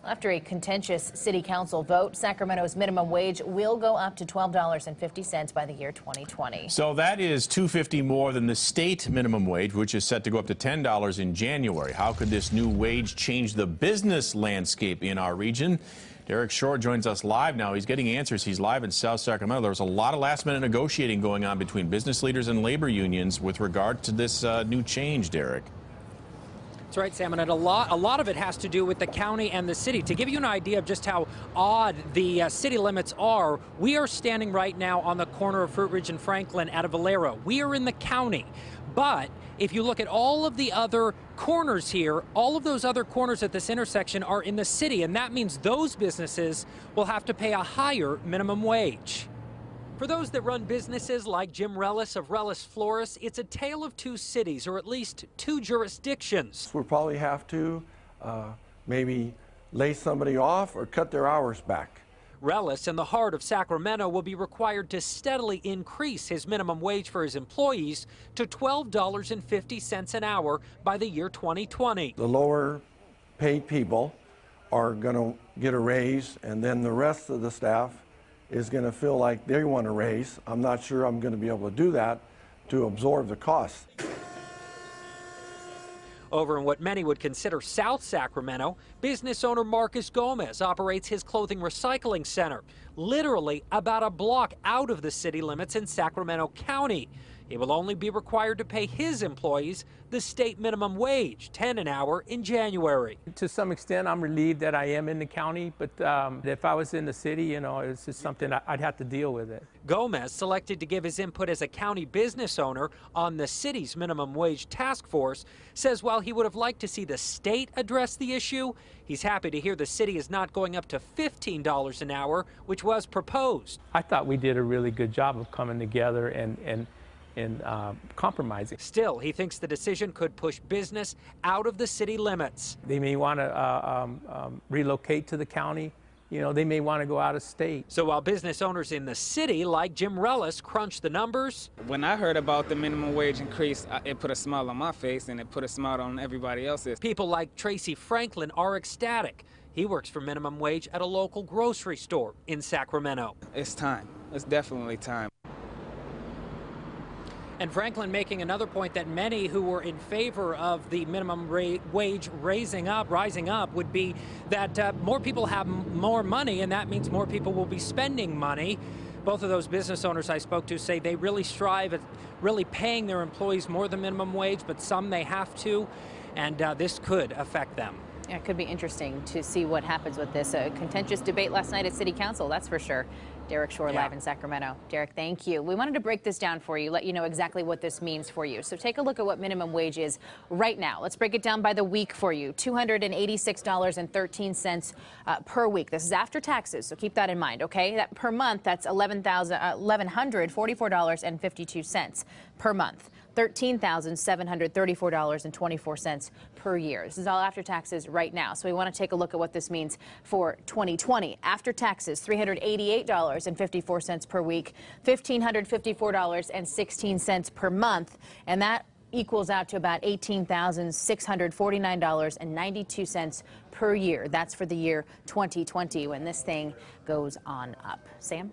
After a contentious city council vote, Sacramento's minimum wage will go up to $12.50 by the year 2020. So that is $2.50 more than the state minimum wage, which is set to go up to $10 in January. How could this new wage change the business landscape in our region? Derek Shore joins us live now. He's getting answers. He's live in South Sacramento. There was a lot of last-minute negotiating going on between business leaders and labor unions with regard to this new change, Derek. That's right, Sam, and a lot of it has to do with the county and the city. To give you an idea of just how odd the city limits are, we are standing right now on the corner of Fruit Ridge and Franklin at a Valero. We are in the county, but if you look at all of the other corners here, all of those other corners at this intersection are in the city, and that means those businesses will have to pay a higher minimum wage. For those that run businesses like Jim Relles of Relles Florist, it's a tale of two cities, or at least two jurisdictions. We'll probably have to maybe lay somebody off or cut their hours back. Relles, in the heart of Sacramento, will be required to steadily increase his minimum wage for his employees to $12.50 an hour by the year 2020. The lower paid people are going to get a raise, and then the rest of the staff is going to feel like they want a raise. I'm not sure I'm going to be able to do that to absorb the costs. Over in what many would consider South Sacramento, business owner Marcus Gomez operates his clothing recycling center, literally about a block out of the city limits in Sacramento County. He will only be required to pay his employees the state minimum wage, $10 an hour, in January. To some extent, I'm relieved that I am in the county, but if I was in the city, you know, it's just something I'd have to deal with it. Gomez selected to give his input as a county business owner on the city's minimum wage task force, says while he would have liked to see the state address the issue, he's happy to hear the city is not going up to $15 an hour, which was proposed. I thought we did a really good job of coming together and compromising. Still, he thinks the decision could push business out of the city limits. They may want to relocate to the county. You know, they may want to go out of state. So while business owners in the city, like Jim Relles, crunch the numbers. When I heard about the minimum wage increase, it put a smile on my face, and it put a smile on everybody else's. People like Tracy Franklin are ecstatic. He works for minimum wage at a local grocery store in Sacramento. It's time. It's definitely time. And Franklin making another point that many who were in favor of the minimum wage rising up would be that more people have more money, and that means more people will be spending money. Both of those business owners I spoke to say they really strive at really paying their employees more than minimum wage, but some they have to, and this could affect them. Yeah, it could be interesting to see what happens with this. A contentious debate last night at City Council, that's for sure. Derek Shore live in Sacramento. Derek, thank you. We wanted to break this down for you, let you know exactly what this means for you. So take a look at what minimum wage is right now. Let's break it down by the week for you. $286.13 per week. This is after taxes, so keep that in mind, okay? That per month, that's $1,144.52 per month. $13,734.24 per year. This is all after taxes right now. So we want to take a look at what this means for 2020. After taxes, $388.54 per week, $1,554.16 per month, and that equals out to about $18,649.92 per year. That's for the year 2020 when this thing goes on up. Sam?